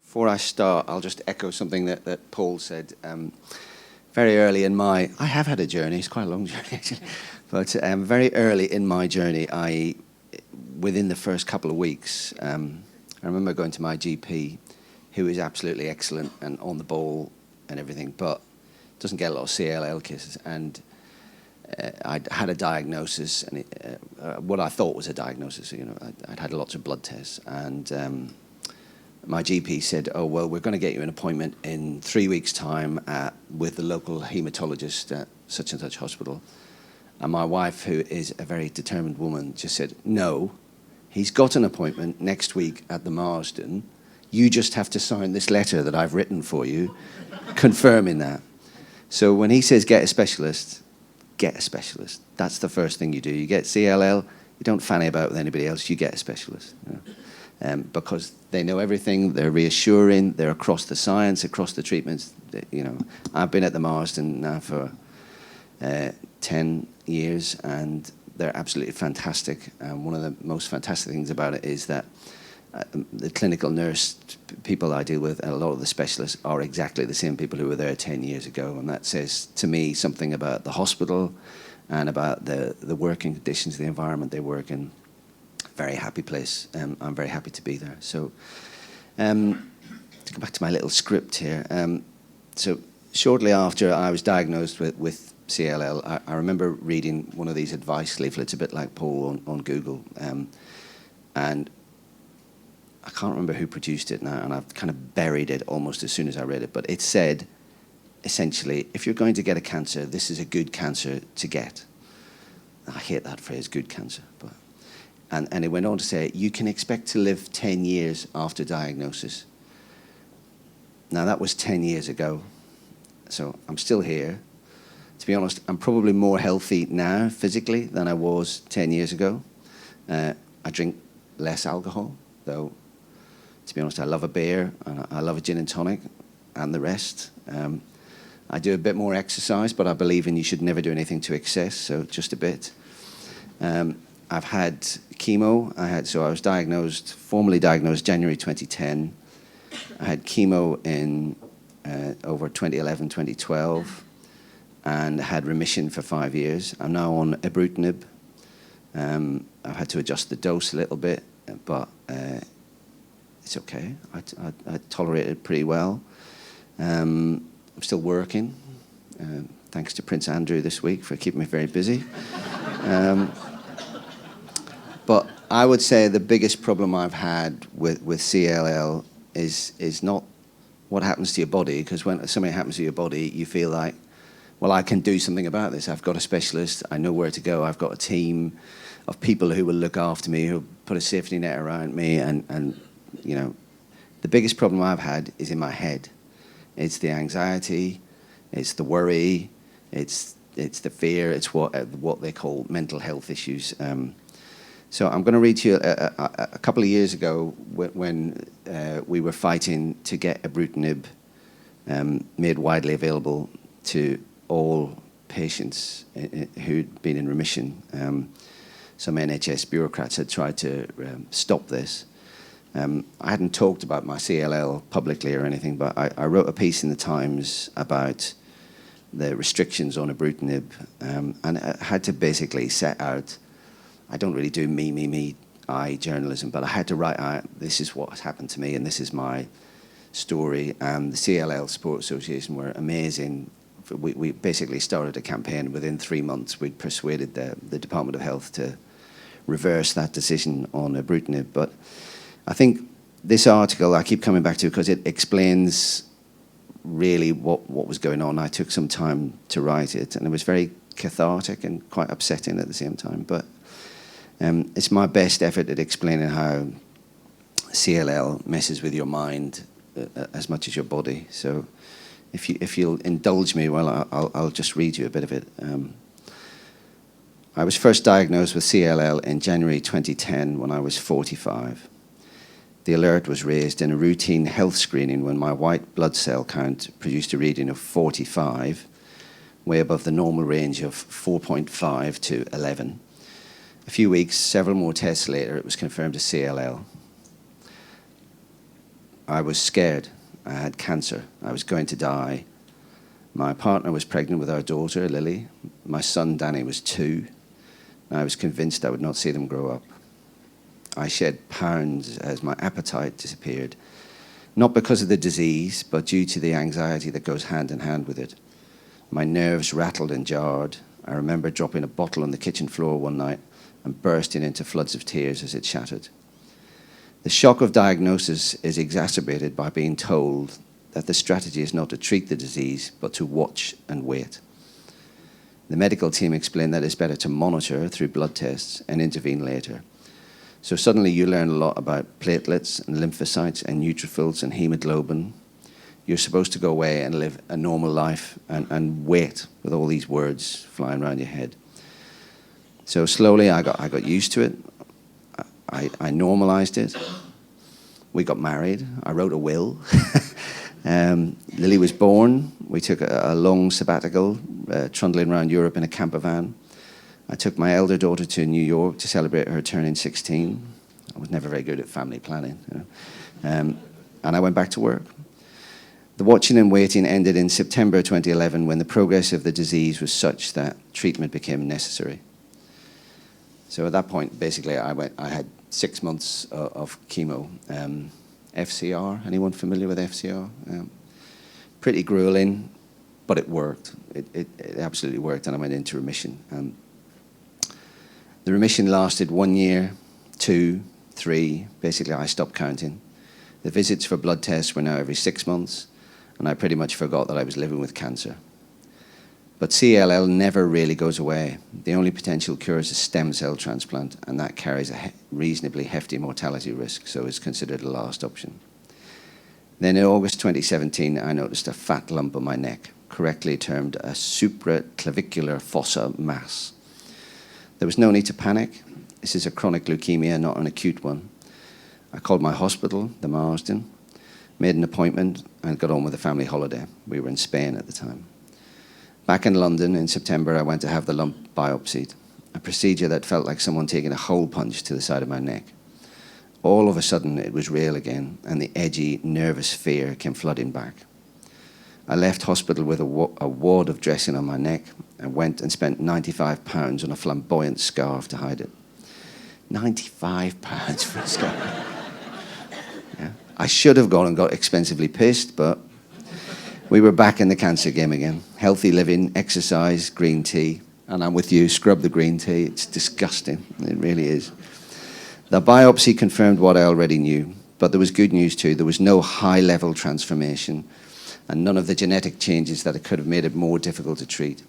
Before I start, I'll just echo something that Paul said. Very early in my, I have had a journey, it's quite a long journey actually, but very early in my journey, within the first couple of weeks, I remember going to my GP, who is absolutely excellent and on the ball and everything, but doesn't get a lot of CLL cases. And I'd had a diagnosis, and what I thought was a diagnosis. I'd had lots of blood tests, and my GP said, "Oh well, we're going to get you an appointment in 3 weeks' time with the local hematologist at such and such hospital." And my wife, who is a very determined woman, just said, "No, he's got an appointment next week at the Marsden. You just have to sign this letter that I've written for you, confirming that." So when he says get a specialist, get a specialist. That's the first thing you do. You get CLL, you don't fanny about with anybody else, you get a specialist. Because they know everything, they're reassuring, they're across the science, across the treatments. I've been at the Marsden now for 10 years, and they're absolutely fantastic. One of the most fantastic things about it is that the clinical nurse people I deal with, and a lot of the specialists, are exactly the same people who were there 10 years ago, and that says to me something about the hospital and about the working conditions, the environment they work in. Very happy place. I'm very happy to be there. So to go back to my little script here. So shortly after I was diagnosed with CLL, I remember reading one of these advice leaflets, a bit like Paul on Google, and I can't remember who produced it now, and I've kind of buried it almost as soon as I read it, but it said, essentially, if you're going to get a cancer, this is a good cancer to get. I hate that phrase, good cancer, but... And it went on to say, you can expect to live 10 years after diagnosis. Now, that was 10 years ago, so I'm still here. To be honest, I'm probably more healthy now, physically, than I was 10 years ago. I drink less alcohol, though, to be honest, I love a beer, and I love a gin and tonic, and the rest. I do a bit more exercise, but I believe in you should never do anything to excess, so just a bit. I've had chemo. I was formally diagnosed January 2010. I had chemo in over 2011, 2012, and had remission for 5 years. I'm now on ibrutinib. I've had to adjust the dose a little bit, but it's okay. I tolerate it pretty well. I'm still working, thanks to Prince Andrew this week for keeping me very busy. But I would say the biggest problem I've had with CLL is not what happens to your body, because when something happens to your body, you feel like, well, I can do something about this. I've got a specialist. I know where to go. I've got a team of people who will look after me, who put a safety net around me. And the biggest problem I've had is in my head. It's the anxiety. It's the worry. It's the fear. It's what they call mental health issues. So I'm going to read to you a couple of years ago when we were fighting to get ibrutinib made widely available to all patients who'd been in remission. Some NHS bureaucrats had tried to stop this. I hadn't talked about my CLL publicly or anything, but I wrote a piece in the Times about the restrictions on ibrutinib, and I had to basically set out. I don't really do me journalism, but I had to write out, this is what has happened to me, and this is my story. And the CLL Support Association were amazing. We basically started a campaign. Within 3 months, we'd persuaded the Department of Health to reverse that decision on ibrutinib. But I think this article, I keep coming back to because it explains really what was going on. I took some time to write it, and it was very cathartic and quite upsetting at the same time. But it's my best effort at explaining how CLL messes with your mind as much as your body. So if you'll indulge me, well, I'll just read you a bit of it. I was first diagnosed with CLL in January 2010 when I was 45. The alert was raised in a routine health screening when my white blood cell count produced a reading of 45, way above the normal range of 4.5 to 11. A few weeks, several more tests later, it was confirmed as CLL. I was scared. I had cancer. I was going to die. My partner was pregnant with our daughter, Lily. My son, Danny, was 2. I was convinced I would not see them grow up. I shed pounds as my appetite disappeared, not because of the disease, but due to the anxiety that goes hand in hand with it. My nerves rattled and jarred. I remember dropping a bottle on the kitchen floor one night and bursting into floods of tears as it shattered. The shock of diagnosis is exacerbated by being told that the strategy is not to treat the disease, but to watch and wait. The medical team explained that it's better to monitor through blood tests and intervene later. So suddenly you learn a lot about platelets and lymphocytes and neutrophils and hemoglobin. You're supposed to go away and live a normal life and wait with all these words flying around your head. So slowly I got used to it. I normalized it. We got married. I wrote a will. Lily was born. We took a long sabbatical, trundling around Europe in a camper van. I took my elder daughter to New York to celebrate her turning 16. I was never very good at family planning. And I went back to work. The watching and waiting ended in September 2011 when the progress of the disease was such that treatment became necessary. So at that point, basically, I had 6 months of chemo. FCR, anyone familiar with FCR? Pretty grueling, but it worked. It absolutely worked, and I went into remission. The remission lasted 1 year, 2, 3. Basically, I stopped counting. The visits for blood tests were now every 6 months, and I pretty much forgot that I was living with cancer. But CLL never really goes away. The only potential cure is a stem cell transplant, and that carries a reasonably hefty mortality risk, so it's considered a last option. Then in August 2017, I noticed a fat lump on my neck, correctly termed a supraclavicular fossa mass. There was no need to panic. This is a chronic leukemia, not an acute one. I called my hospital, the Marsden, made an appointment, and got on with a family holiday. We were in Spain at the time. Back in London in September, I went to have the lump biopsied, a procedure that felt like someone taking a hole punch to the side of my neck. All of a sudden, it was real again, and the edgy, nervous fear came flooding back. I left hospital with a wad of dressing on my neck and went and spent £95 on a flamboyant scarf to hide it. £95 for a scarf. Yeah. I should have gone and got expensively pissed, but we were back in the cancer game again. Healthy living, exercise, green tea. And I'm with you, scrub the green tea. It's disgusting. It really is. The biopsy confirmed what I already knew, but there was good news too. There was no high-level transformation and none of the genetic changes that could have made it more difficult to treat.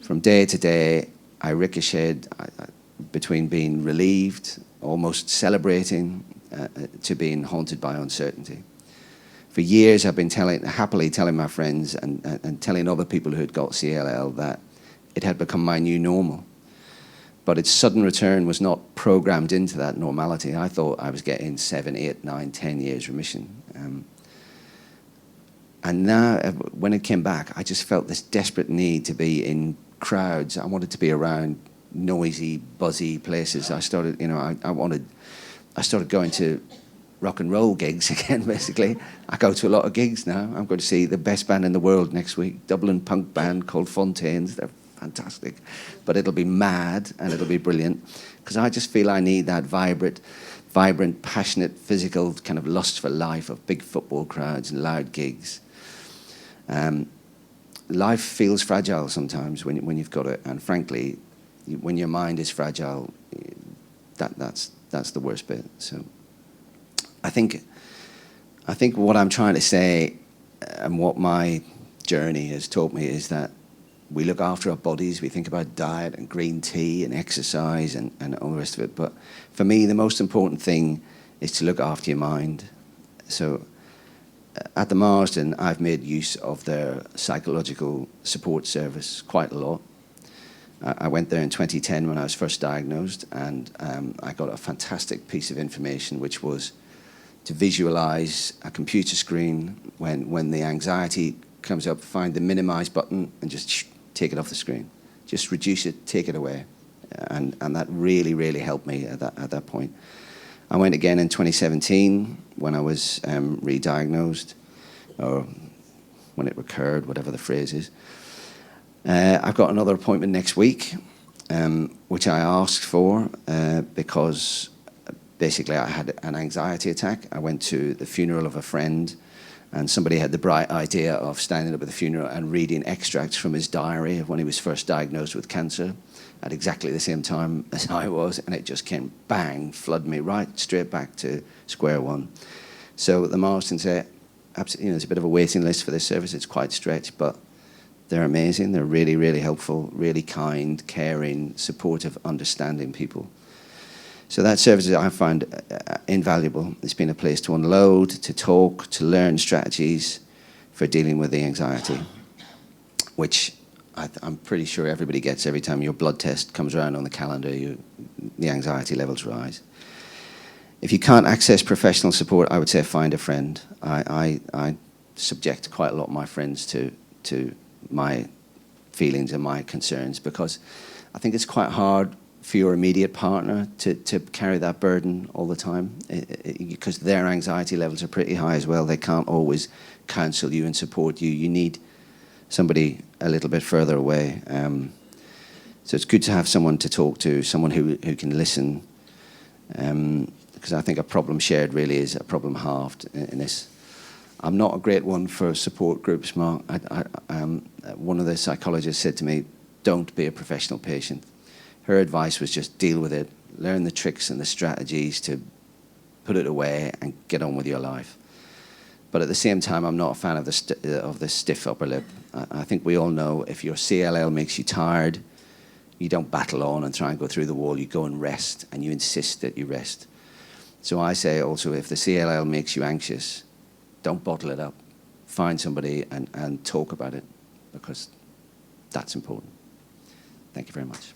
From day to day, I ricocheted between being relieved, almost celebrating, to being haunted by uncertainty. For years, I've been happily telling my friends and telling other people who had got CLL that it had become my new normal. But its sudden return was not programmed into that normality. I thought I was getting 7, 8, 9, 10 years remission. And now, when it came back, I just felt this desperate need to be in crowds. I wanted to be around noisy, buzzy places. I started going to rock and roll gigs again, basically. I go to a lot of gigs now. I'm going to see the best band in the world next week, Dublin punk band called Fontaines. They're fantastic. But it'll be mad and it'll be brilliant because I just feel I need that vibrant, passionate, physical kind of lust for life of big football crowds and loud gigs. Life feels fragile sometimes when you've got it, and frankly, when your mind is fragile, that's the worst bit. So I think what I'm trying to say and what my journey has taught me is that we look after our bodies, we think about diet and green tea and exercise and all the rest of it. But for me, the most important thing is to look after your mind. So at the Marsden, I've made use of their psychological support service quite a lot. I went there in 2010 when I was first diagnosed, and I got a fantastic piece of information, which was to visualize a computer screen when the anxiety comes up, find the minimize button and just take it off the screen. Just reduce it, take it away. And that really, really helped me at that point. I went again in 2017 when I was re-diagnosed, or when it recurred, whatever the phrase is. I've got another appointment next week, which I asked for because basically I had an anxiety attack. I went to the funeral of a friend, and somebody had the bright idea of standing up at the funeral and reading extracts from his diary of when he was first diagnosed with cancer at exactly the same time as I was, and it just came bang, flood me right straight back to square one. So the Marstons say, there's a bit of a waiting list for this service. It's quite stretched, but they're amazing. They're really, really helpful, really kind, caring, supportive, understanding people. So that service I find invaluable. It's been a place to unload, to talk, to learn strategies for dealing with the anxiety, which I'm pretty sure everybody gets every time your blood test comes around on the calendar. The anxiety levels rise. If you can't access professional support, I would say find a friend. I subject quite a lot of my friends to my feelings and my concerns, because I think it's quite hard for your immediate partner to carry that burden all the time, because their anxiety levels are pretty high as well. They can't always counsel you and support you. You need somebody a little bit further away. So it's good to have someone to talk to, someone who can listen, because I think a problem shared really is a problem halved in this. I'm not a great one for support groups, Mark. One of the psychologists said to me, don't be a professional patient. Her advice was just deal with it, learn the tricks and the strategies to put it away and get on with your life. But at the same time, I'm not a fan of the stiff upper lip. I think we all know if your CLL makes you tired, you don't battle on and try and go through the wall. You go and rest, and you insist that you rest. So I say also, if the CLL makes you anxious, don't bottle it up. Find somebody and talk about it, because that's important. Thank you very much.